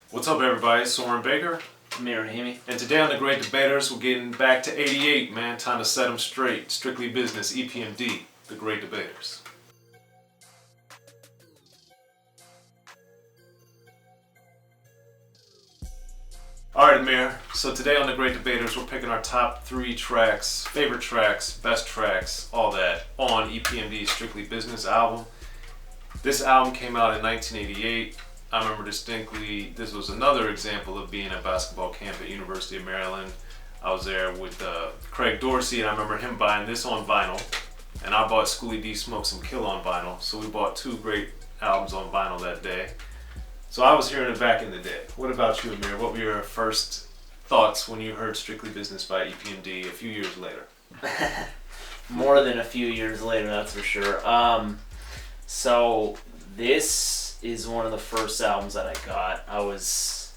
What's up, everybody? It's Soren Baker. Amir, Rahimi. And today on The Great Debaters, we're getting back to 88, man. Time to set them straight. Strictly Business, EPMD, The Great Debaters. Alright, Amir. So today on The Great Debaters, we're picking our top 3 tracks, favorite tracks, best tracks, all that, on EPMD's Strictly Business album. This album came out in 1988. I remember distinctly, this was another example of being at basketball camp at University of Maryland. I was there with Craig Dorsey, and I remember him buying this on vinyl. And I bought Schoolie D Smoke Some Kill on vinyl. So we bought 2 great albums on vinyl that day. So I was hearing it back in the day. What about you, Amir? What were your first thoughts when you heard Strictly Business by EPMD a few years later? More than a few years later, that's for sure. So this is one of the first albums that I got. I was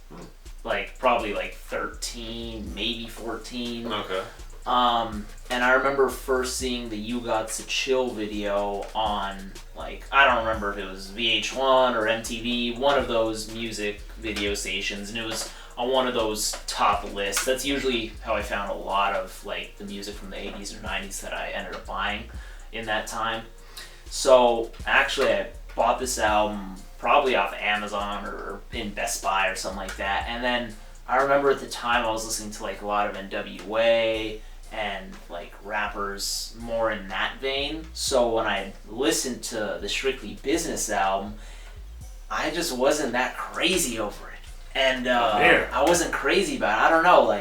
probably 13, maybe 14. Okay. And I remember first seeing the You Got to Chill video on, I don't remember if it was VH1 or MTV, one of those music video stations, and it was on one of those top lists. That's usually how I found a lot of the music from the 80s or 90s that I ended up buying in that time. So actually I bought this album probably off Amazon or in Best Buy or something like that. And then I remember at the time I was listening to a lot of N.W.A. and rappers more in that vein. So when I listened to the Strictly Business album, I just wasn't that crazy over it. And I wasn't crazy about it. I don't know,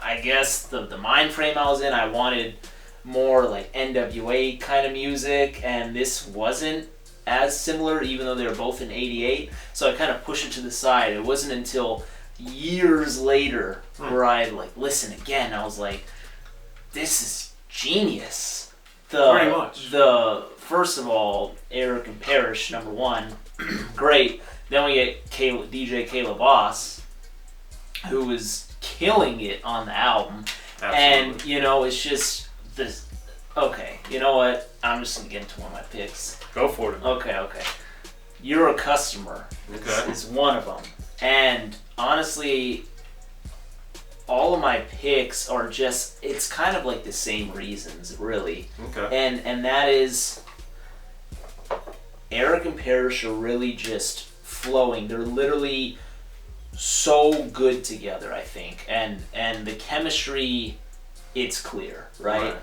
I guess the mind frame I was in, I wanted more N.W.A. kind of music, and this wasn't as similar, even though they were both in 88. So I kind of pushed it to the side. It wasn't until years later where I listened again. I was like, this is genius. Pretty much. First of all, Erick and Parish, number 1, great. Then we get DJ Caleb Boss, who is killing it on the album. Absolutely. And it's just this. Okay, you know what? I'm just gonna get into one of my picks. Go for it. Okay. You're a Customer. Is one of them. And honestly, all of my picks are just, it's kind of the same reasons, really. Okay. And that is, Erick and Parish are really just flowing. They're literally so good together, I think. And the chemistry, it's clear, right?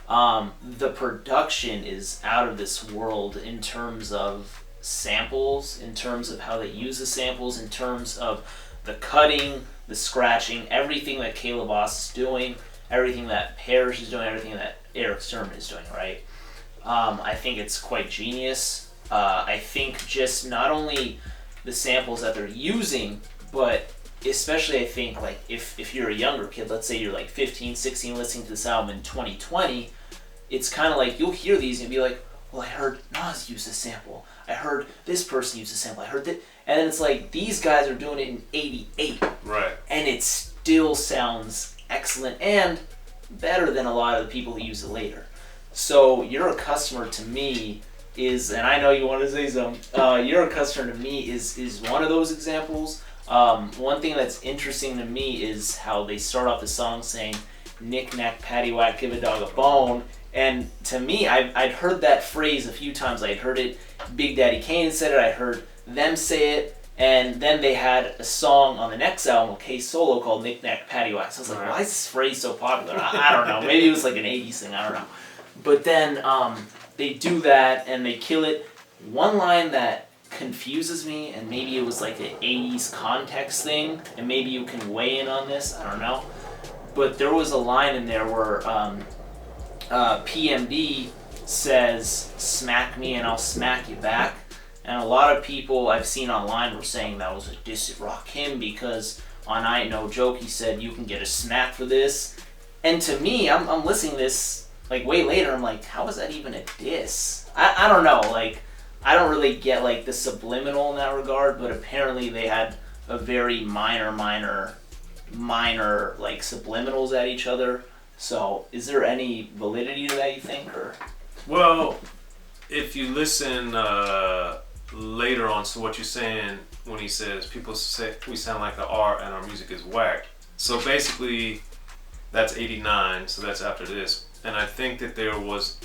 The production is out of this world in terms of samples, in terms of how they use the samples, in terms of the cutting, the scratching, everything that Caleb Boss is doing, everything that Parish is doing, everything that Erick Sermon is doing, right? I think it's quite genius. I think just not only the samples that they're using, but especially I think if you're a younger kid, let's say you're 15, 16 listening to this album in 2020, it's kind of you'll hear these and be like, well, I heard Nas use this sample. I heard this person use this sample. I heard that. And then it's these guys are doing it in 88. Right. And it still sounds excellent and better than a lot of the people who use it later. So You're a Customer to me is, and I know you want to say something, You're a Customer to me is one of those examples. One thing that's interesting to me is how they start off the song saying, "Knick knack, paddywhack, give a dog a bone." And to me, I'd heard that phrase a few times. I'd heard it, Big Daddy Kane said it, I heard them say it, and then they had a song on the next album, K Solo, called Knick Knack, Paddywhack. So I was like, why is this phrase so popular? I don't know. Maybe it was an 80s thing, I don't know. But then they do that, and they kill it. One line that confuses me, and maybe it was an 80s context thing, and maybe you can weigh in on this, I don't know. But there was a line in there where PMD says, "Smack me and I'll smack you back." And a lot of people I've seen online were saying that was a diss at Rakim because on I Ain't No Joke he said, "You can get a smack for this." And to me, I'm listening to this way later, I'm like, how is that even a diss? I don't know, I don't really get the subliminal in that regard, but apparently they had a very minor subliminals at each other. So is there any validity to that, you think? Or Well, if you listen later on, so what you're saying, when he says people say we sound like the R and our music is whack. So basically, that's '89. So that's after this, and I think that there was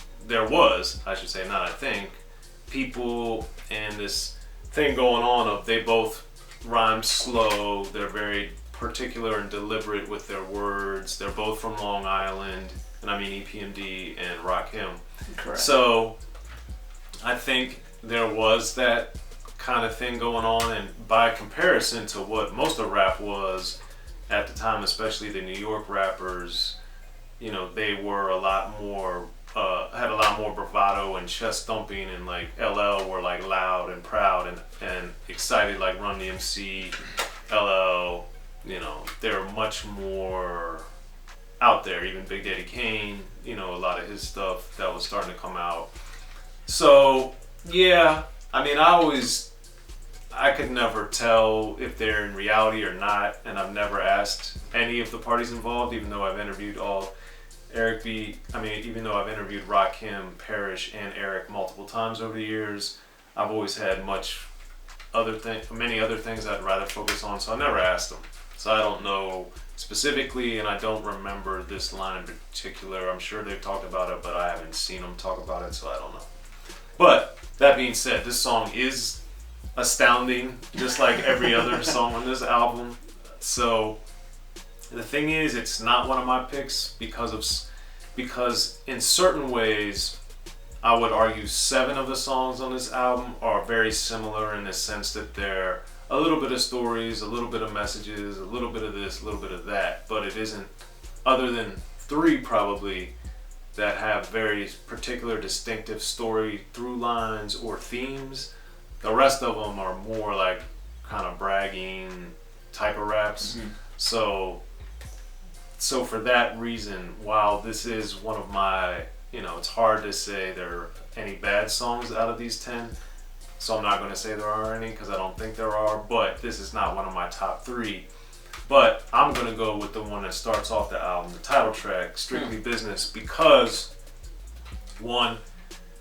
I should say, not I think, people and this thing going on of they both rhyme slow. They're very particular and deliberate with their words. They're both from Long Island, and I mean EPMD and Rakim. Correct. So I think there was that kind of thing going on, and by comparison to what most of rap was at the time, especially the New York rappers, you know, they were a lot more had a lot more bravado and chest thumping, and like LL were like loud and proud and excited, like Run-DMC, LL, you know, they're much more out there. Even Big Daddy Kane, you know, a lot of his stuff that was starting to come out. So yeah, I mean, I could never tell if they're in reality or not, and I've never asked any of the parties involved, even though I've interviewed even though I've interviewed Rakim, Parish, and Erick multiple times over the years. I've always had many other things I'd rather focus on, so I never asked them. So I don't know specifically, and I don't remember this line in particular. I'm sure they've talked about it, but I haven't seen them talk about it, so I don't know. But that being said, this song is astounding, just like every other song on this album. So the thing is, it's not one of my picks because in certain ways, I would argue 7 of the songs on this album are very similar in the sense that they're a little bit of stories, a little bit of messages, a little bit of this, a little bit of that, but it isn't, other than 3 probably, that have very particular distinctive story through lines or themes. The rest of them are more like kind of bragging type of raps. Mm-hmm. So for that reason, while this is one of my, you know, it's hard to say there are any bad songs out of these 10, so I'm not going to say there are any because I don't think there are, but this is not one of my top 3. But I'm going to go with the one that starts off the album, the title track, Strictly Business, because one,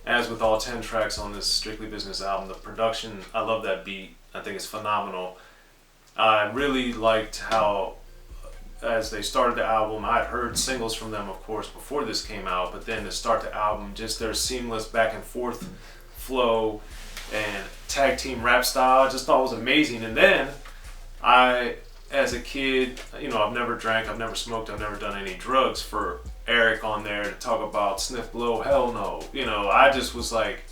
as with all 10 tracks on this Strictly Business album, the production, I love that beat. I think it's phenomenal. I really liked how, as they started the album, I'd heard singles from them, of course, before this came out, but then to start the album, just their seamless back and forth flow and tag team rap style, I just thought was amazing. And then as a kid, you know, I've never drank, I've never smoked, I've never done any drugs. For Erick on there to talk about sniff, blow, hell no. You know, I just was like,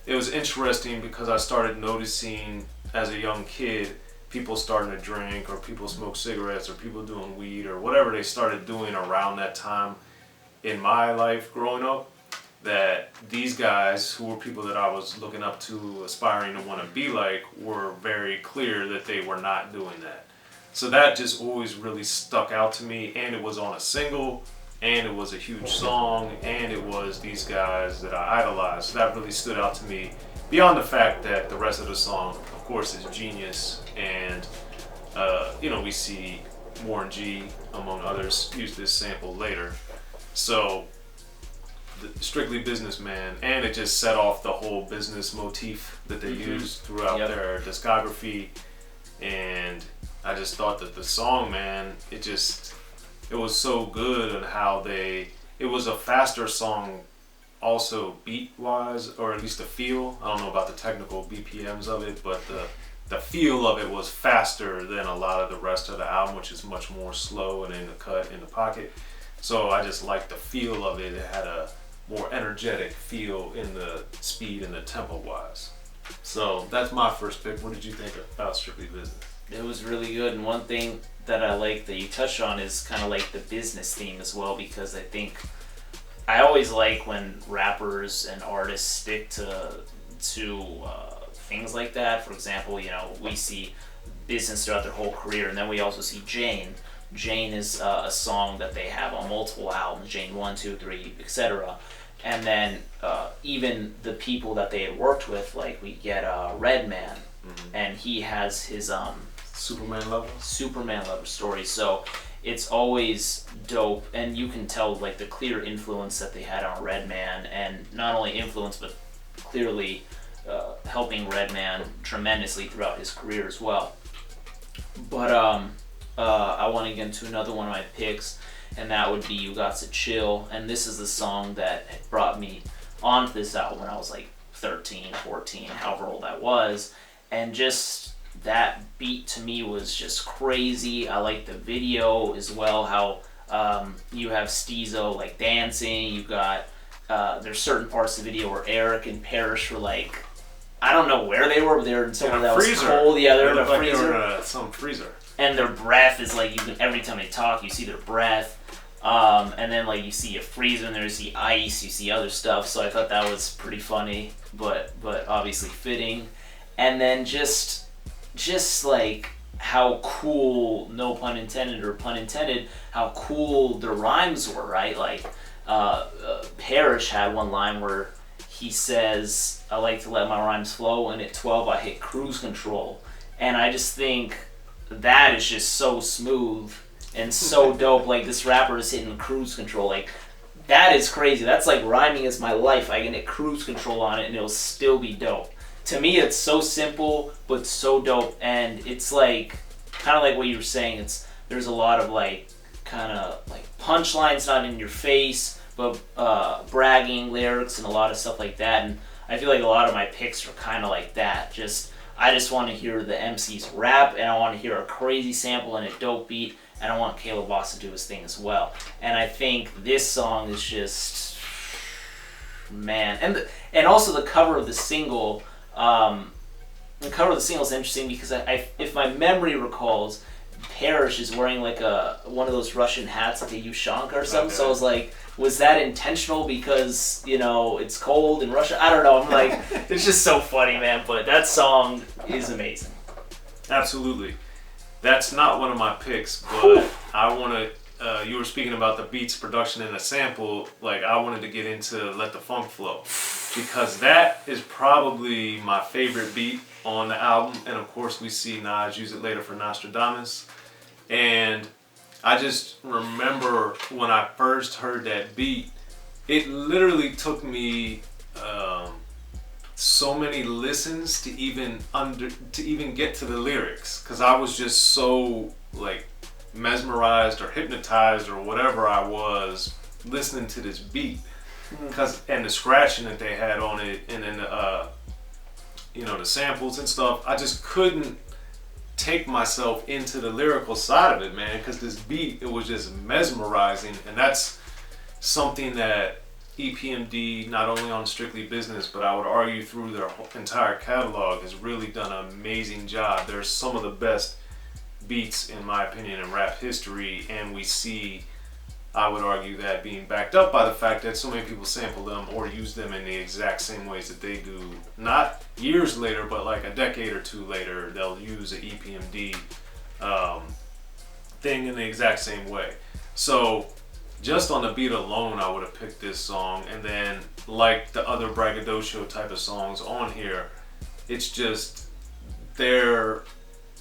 it was interesting because I started noticing as a young kid, people starting to drink or people smoke cigarettes or people doing weed or whatever they started doing around that time in my life growing up, that these guys who were people that I was looking up to, aspiring to want to be like, were very clear that they were not doing that. So that just always really stuck out to me, and it was on a single, and it was a huge song, and it was these guys that I idolized. So that really stood out to me, beyond the fact that the rest of the song, of course, is genius, and you know, we see Warren G, among others, use this sample later. So Strictly Businessman, and it just set off the whole business motif that they used throughout their discography. And I just thought that the song, man, it was so good, and how it was a faster song also beat wise, or at least the feel. I don't know about the technical BPMs of it, but the feel of it was faster than a lot of the rest of the album, which is much more slow and in the cut, in the pocket. So I just liked the feel of it. It had a more energetic feel in the speed and the tempo wise. So that's my first pick. What did you think about Strictly Business? It was really good, and one thing that I like that you touched on is kind of like the business theme as well, because I always like when rappers and artists stick to things like that. For example, you know, we see business throughout their whole career, and then we also see Jane. Jane is a song that they have on multiple albums, Jane 1, 2, 3, etc. And then even the people that they had worked with, like we get Redman, and he has his Superman Lover story. So it's always dope, and you can tell like the clear influence that they had on Redman, and not only influence but clearly helping Redman tremendously throughout his career as well. But I want to get into another one of my picks, and that would be You Got to Chill. And this is the song that brought me onto this album when I was like 13, 14, however old I was. And just that beat to me was just crazy. I like the video as well, how you have Steezo like dancing. You got, there's certain parts of the video where Erick and Parish were like, I don't know where they were, but they were in somewhere that was cold. Yeah, they were in a freezer. They were in some freezer. And their breath is like, you can, every time they talk, you see their breath. And then like you see a freezer and there's the ice, you see other stuff. So I thought that was pretty funny, but obviously fitting. And then just like how cool, no pun intended or pun intended, how cool the rhymes were, right? Like Parish had one line where he says, I like to let my rhymes flow, and at 12 I hit cruise control. And I just think that is just so smooth and so dope. Like, this rapper is hitting cruise control. Like, that is crazy. That's like rhyming is my life. I can hit cruise control on it and it'll still be dope. To me, it's so simple, but so dope. And it's like, kind of like what you were saying, there's a lot of like, kind of like punchlines not in your face, but bragging lyrics and a lot of stuff like that. And I feel like a lot of my picks are kind of like that. I just want to hear the MCs rap, and I want to hear a crazy sample and a dope beat, and I want Caleb Boss to do his thing as well. And I think this song is just, man, and also the cover of the single. The cover of the single is interesting because I if my memory recalls, Parish is wearing like one of those Russian hats, like a Ushanka or something. Okay. So I was like, was that intentional because, you know, it's cold in Russia? I don't know. I'm like, it's just so funny, man. But that song is amazing. Absolutely. That's not one of my picks, but I want to, you were speaking about the beats, production, and the sample. Like, I wanted to get into Let the Funk Flow because that is probably my favorite beat on the album. And of course, we see Nas use it later for Nostradamus. And I just remember when I first heard that beat, it literally took me so many listens to even get to the lyrics, because I was just so like mesmerized or hypnotized or whatever I was listening to this beat, and the scratching that they had on it, and then the samples and stuff. I just couldn't take myself into the lyrical side of it, man, because this beat, it was just mesmerizing. And that's something that EPMD, not only on Strictly Business, but I would argue through their entire catalog, has really done an amazing job. There's some of the best beats, in my opinion, in rap history, and we see, I would argue, that being backed up by the fact that so many people sample them or use them in the exact same ways that they do. Not years later, but like a decade or two later, they'll use an EPMD thing in the exact same way. So just on the beat alone, I would have picked this song. And then, like the other braggadocio type of songs on here, it's just their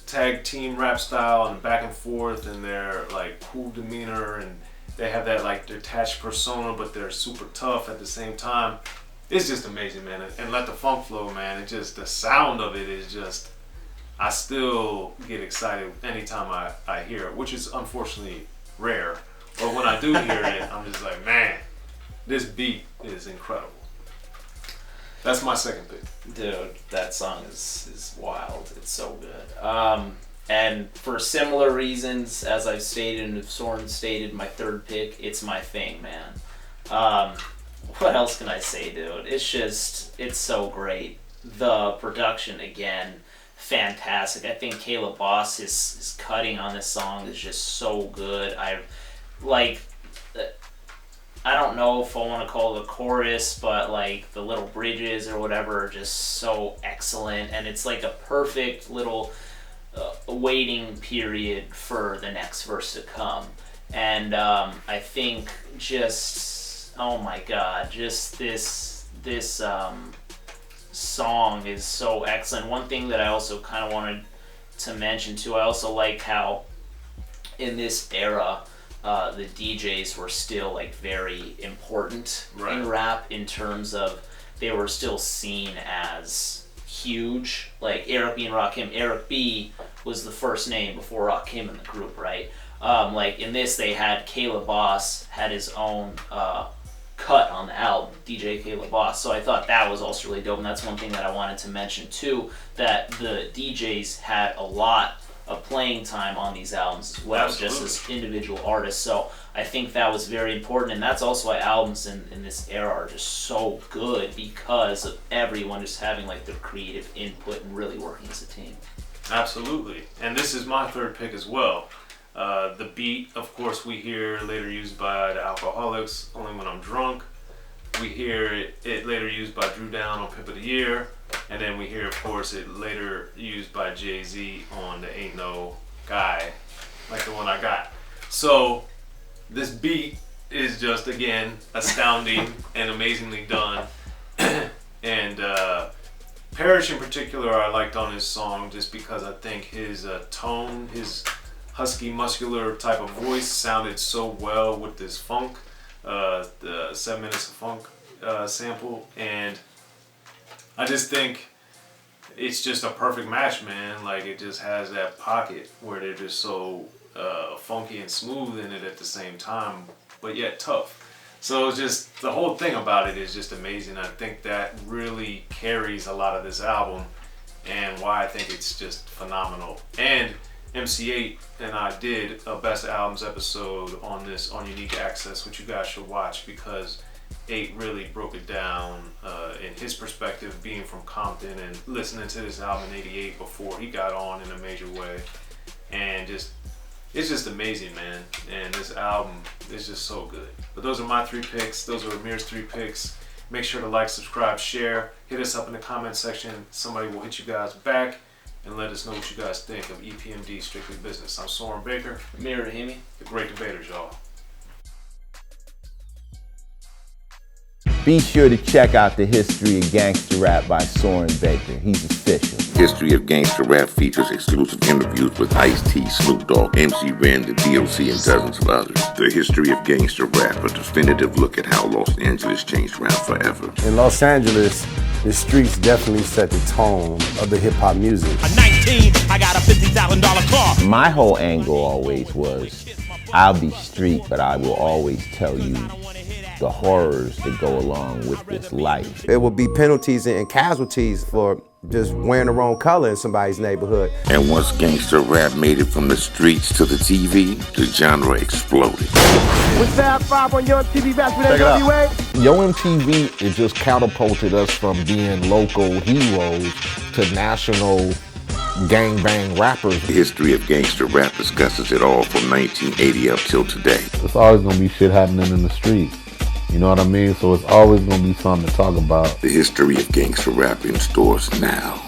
tag team rap style and back and forth, and their like cool demeanor, and they have that like detached persona, but they're super tough at the same time. It's just amazing, man. And Let the Funk Flow, man, it just, the sound of it is just, I still get excited anytime I hear it, which is unfortunately rare. But when I do hear it, I'm just like, man, this beat is incredible. That's my second pick. Dude, that song is wild. It's so good. And for similar reasons, as I've stated and Soren stated, my third pick, it's my thing, man. What else can I say, dude? It's so great. The production, again, fantastic. I think Caleb Boss, his cutting on this song is just so good. I don't know if I want to call it a chorus, but like the little bridges or whatever are just so excellent, and it's like a perfect little waiting period for the next verse to come. And I think just, oh my god, just this song is so excellent. One thing that I also kind of wanted to mention too, I also like how in this era the DJs were still like very important in rap, in terms of they were still seen as huge. Like Erick B and Rakim. Erick B was the first name before Rakim in the group, right? Like in this, they had Kayla Boss had his own cut on the album, DJ Kayla Boss. So I thought that was also really dope, and that's one thing that I wanted to mention too, that the DJs had a lot of playing time on these albums as well, Absolutely. just as individual artists. So I think that was very important, and that's also why albums in this era are just so good, because of everyone just having like their creative input and really working as a team. Absolutely. And this is my third pick as well. The beat, of course, we hear later used by the Alcoholics, Only When I'm Drunk. We hear it later used by Drew Down on Pimp of the Year. And then we hear, of course, it later used by Jay-Z on the Ain't No Guy, like the one I got. So this beat is just, again, astounding and amazingly done. And Parish in particular I liked on his song just because I think his tone, his husky, muscular type of voice sounded so well with this funk, the 7 Minutes of Funk sample, and I just think it's just a perfect match, man. Like, it just has that pocket where they're just so funky and smooth in it at the same time, but yet tough. So it's just, the whole thing about it is just amazing. I think that really carries a lot of this album and why I think it's just phenomenal. And MC8 and I did a best albums episode on this on Unique Access, which you guys should watch, because 8 really broke it down in his perspective, being from Compton and listening to this album in '88 before he got on in a major way, and just it's just amazing, man. And this album is just so good. But those are my 3 picks. Those are Amir's 3 picks. Make sure to like, subscribe, share. Hit us up in the comment section. Somebody will hit you guys back and let us know what you guys think of EPMD Strictly Business. I'm Soren Baker. Amir, Rahimi. The Great Debaters, y'all. Be sure to check out the history of gangster rap by Soren Baker. He's official. History of Gangster Rap features exclusive interviews with Ice-T, Snoop Dogg, MC Ren, the D.O.C, and dozens of others. The History of Gangster Rap, a definitive look at how Los Angeles changed rap forever. In Los Angeles, the streets definitely set the tone of the hip-hop music. At 19, I got a $50,000 car. My whole angle always was, I'll be street, but I will always tell you the horrors that go along with this life. There will be penalties and casualties for just wearing the wrong color in somebody's neighborhood. And once gangster rap made it from the streets to the TV, the genre exploded. What's that 5 on your TV back with N.W.A? Yo MTV, it just catapulted us from being local heroes to national gangbang rappers. The History of Gangster Rap discusses it all from 1980 up till today. There's always gonna be shit happening in the streets. You know what I mean? So it's always gonna be something to talk about. The History of Gangster Rap in stores now.